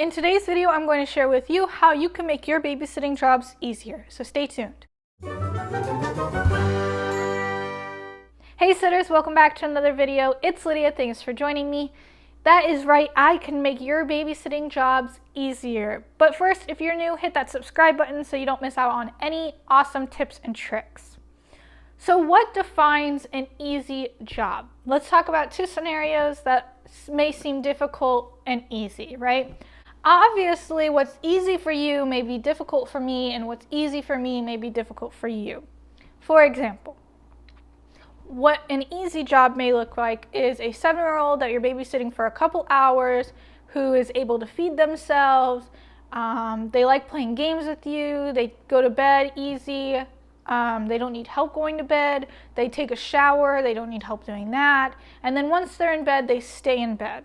In today's video, I'm going to share with you how you can make your babysitting jobs easier, so stay tuned. Hey sitters, welcome back to another video. It's Lydia, thanks for joining me. That is right, I can make your babysitting jobs easier. But first, if you're new, hit that subscribe button so you don't miss out on any awesome tips and tricks. So what defines an easy job? Let's talk about two scenarios that may seem difficult and easy, right? Obviously, what's easy for you may be difficult for me, and what's easy for me may be difficult for you. For example, what an easy job may look like is a 7-year-old that you're babysitting for a couple hours who is able to feed themselves. They like playing games with you. They go to bed easy. They don't need help going to bed. They take a shower. They don't need help doing that. And then once they're in bed, they stay in bed.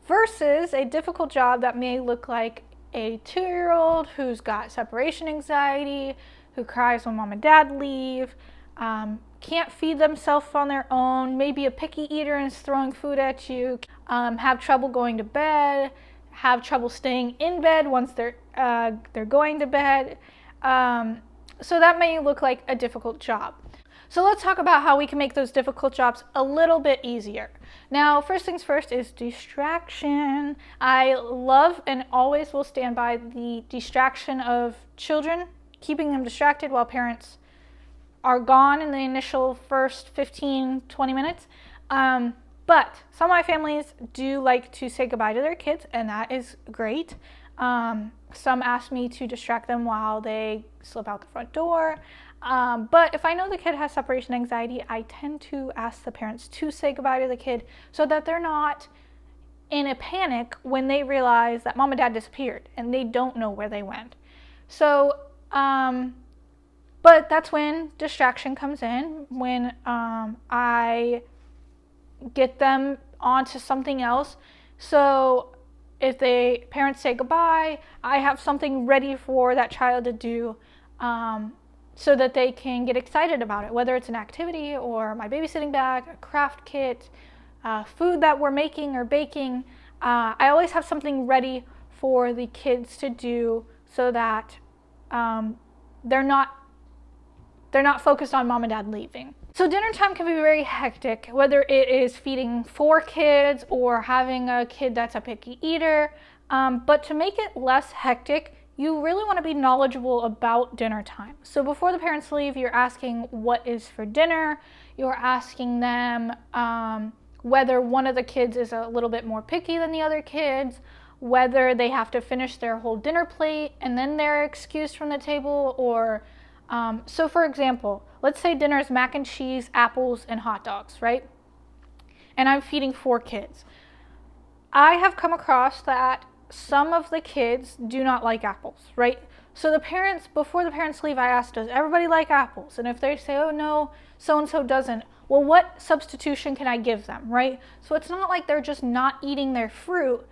Versus a difficult job that may look like a 2-year-old who's got separation anxiety, who cries when mom and dad leave, can't feed themselves on their own, maybe a picky eater and is throwing food at you, have trouble going to bed, have trouble staying in bed once they're going to bed. So that may look like a difficult job. So let's talk about how we can make those difficult jobs a little bit easier. Now, first things first is distraction. I love and always will stand by the distraction of children, keeping them distracted while parents are gone in the initial first 15-20 minutes. But some of my families do like to say goodbye to their kids, and that is great. Some ask me to distract them while they slip out the front door. But if I know the kid has separation anxiety, I tend to ask the parents to say goodbye to the kid so that they're not in a panic when they realize that mom and dad disappeared and they don't know where they went. So, but that's when distraction comes in, when I get them onto something else. So if the parents say goodbye, I have something ready for that child to do so that they can get excited about it, whether it's an activity or my babysitting bag, a craft kit, food that we're making or baking. I always have something ready for the kids to do so that they're not focused on mom and dad leaving. So dinner time can be very hectic, whether it is feeding 4 kids or having a kid that's a picky eater. But to make it less hectic, you really want to be knowledgeable about dinner time. So before the parents leave, you're asking what is for dinner. You're asking them whether one of the kids is a little bit more picky than the other kids, whether they have to finish their whole dinner plate and then they're excused from the table, or so for example, let's say dinner is mac and cheese, apples, and hot dogs, right? And I'm feeding 4 kids. I have come across that some of the kids do not like apples, right? So the parents, before the parents leave, I ask, does everybody like apples? And if they say, oh no, so-and-so doesn't, well, what substitution can I give them, right? So it's not like they're just not eating their fruit.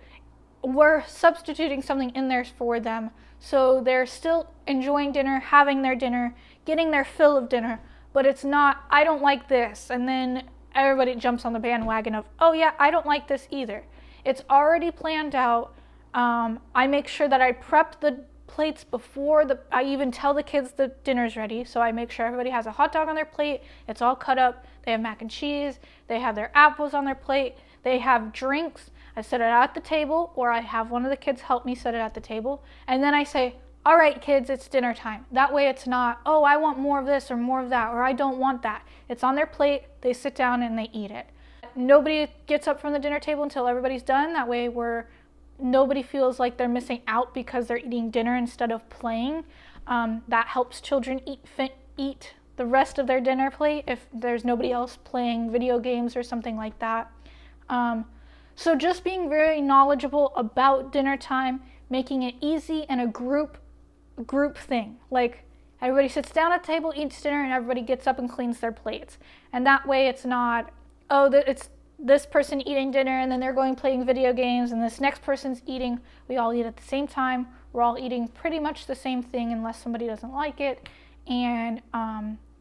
We're substituting something in there for them, so they're still enjoying dinner, having their dinner, getting their fill of dinner, but it's not, I don't like this, and then everybody jumps on the bandwagon of, oh yeah, I don't like this either. It's already planned out. I make sure that I prep the plates before I even tell the kids the dinner's ready, so I make sure everybody has a hot dog on their plate, it's all cut up, they have mac and cheese, they have their apples on their plate, they have drinks. I set it at the table, or I have one of the kids help me set it at the table, and then I say, all right kids, it's dinner time. That way it's not, oh, I want more of this or more of that, or I don't want that. It's on their plate, they sit down and they eat it. Nobody gets up from the dinner table until everybody's done. That way nobody feels like they're missing out because they're eating dinner instead of playing. That helps children eat the rest of their dinner plate if there's nobody else playing video games or something like that. So just being very knowledgeable about dinner time, making it easy and a group thing. Like everybody sits down at the table, eats dinner, and everybody gets up and cleans their plates. And that way it's not, oh, it's this person eating dinner and then they're going playing video games and this next person's eating. We all eat at the same time. We're all eating pretty much the same thing unless somebody doesn't like it. And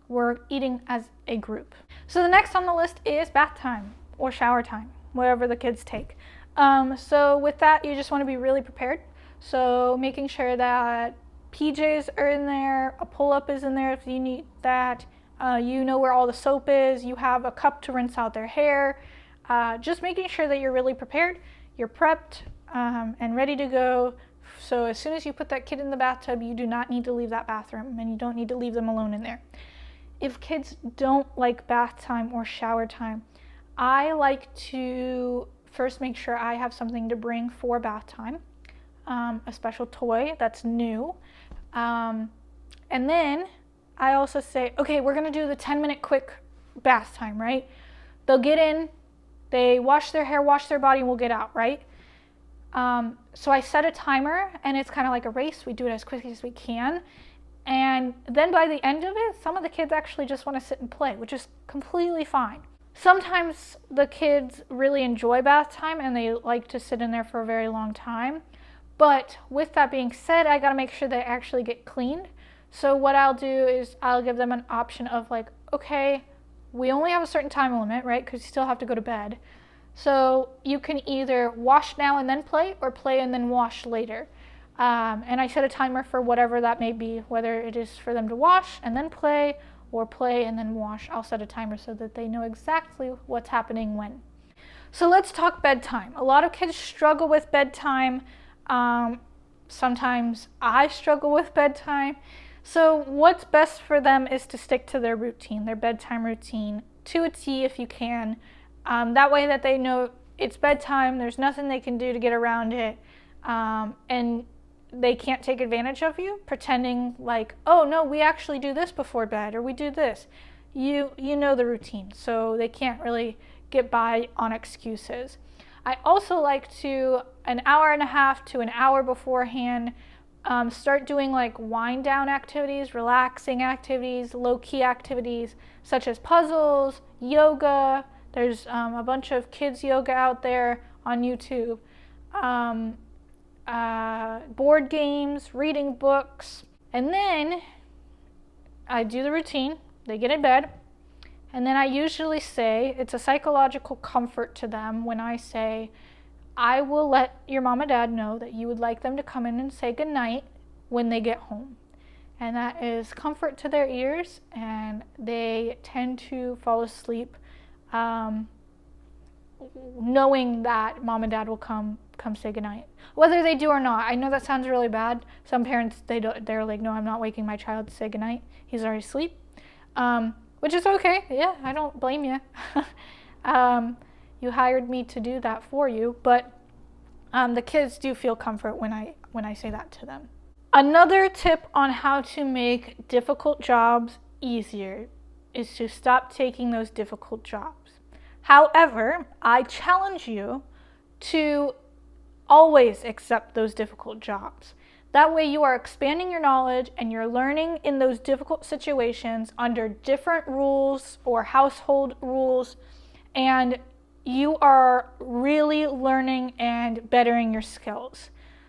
we're eating as a group. So the next on the list is bath time or shower time, whatever the kids take. So with that, you just want to be really prepared. So making sure that PJs are in there, a pull-up is in there if you need that. You know where all the soap is. You have a cup to rinse out their hair. Just making sure that you're really prepared, you're prepped, and ready to go. So as soon as you put that kid in the bathtub, you do not need to leave that bathroom, and you don't need to leave them alone in there. If kids don't like bath time or shower time, I like to first make sure I have something to bring for bath time, a special toy that's new. And then I also say, okay, we're going to do the 10-minute quick bath time, right? They'll get in, they wash their hair, wash their body, and we'll get out, right? So I set a timer, and it's kind of like a race. We do it as quickly as we can. And then by the end of it, some of the kids actually just want to sit and play, which is completely fine. Sometimes the kids really enjoy bath time and they like to sit in there for a very long time. But with that being said, I got to make sure they actually get cleaned. So what I'll do is I'll give them an option of like, okay, we only have a certain time limit, right? Because you still have to go to bed. So you can either wash now and then play, or play and then wash later. And I set a timer for whatever that may be, whether it is for them to wash and then play, or play and then wash. I'll set a timer so that they know exactly what's happening when. So let's talk bedtime. A lot of kids struggle with bedtime. Sometimes I struggle with bedtime. So what's best for them is to stick to their routine, their bedtime routine, to a T if you can. That way that they know it's bedtime, there's nothing they can do to get around it, and they can't take advantage of you, pretending like, oh no, we actually do this before bed, or we do this. You know the routine, so they can't really get by on excuses. I also like to, an hour and a half to an hour beforehand, start doing like wind down activities, relaxing activities, low-key activities, such as puzzles, yoga. There's a bunch of kids yoga out there on YouTube. Board games, reading books. And then I do the routine. They get in bed. And then I usually say, it's a psychological comfort to them when I say, I will let your mom and dad know that you would like them to come in and say goodnight when they get home. And that is comfort to their ears, and they tend to fall asleep knowing that mom and dad will come say goodnight, whether they do or not. I know that sounds really bad. Some parents, they're like, no, I'm not waking my child to say goodnight. He's already asleep, which is okay. Yeah, I don't blame you. You hired me to do that for you, but the kids do feel comfort when I say that to them. Another tip on how to make difficult jobs easier is to stop taking those difficult jobs. However, I challenge you to always accept those difficult jobs. That way you are expanding your knowledge and you're learning in those difficult situations under different rules or household rules, and you are really learning and bettering your skills.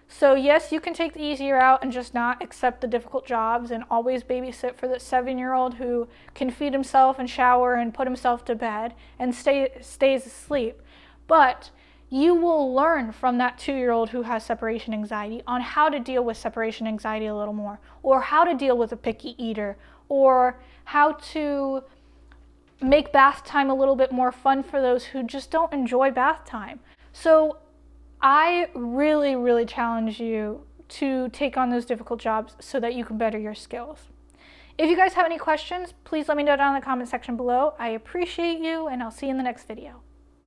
So yes, you can take the easier route and just not accept the difficult jobs and always babysit for the 7-year-old who can feed himself and shower and put himself to bed and stays asleep. But you will learn from that 2-year-old who has separation anxiety on how to deal with separation anxiety a little more, or how to deal with a picky eater, or how to make bath time a little bit more fun for those who just don't enjoy bath time. So I really, really challenge you to take on those difficult jobs so that you can better your skills. If you guys have any questions, please let me know down in the comment section below. I appreciate you, and I'll see you in the next video.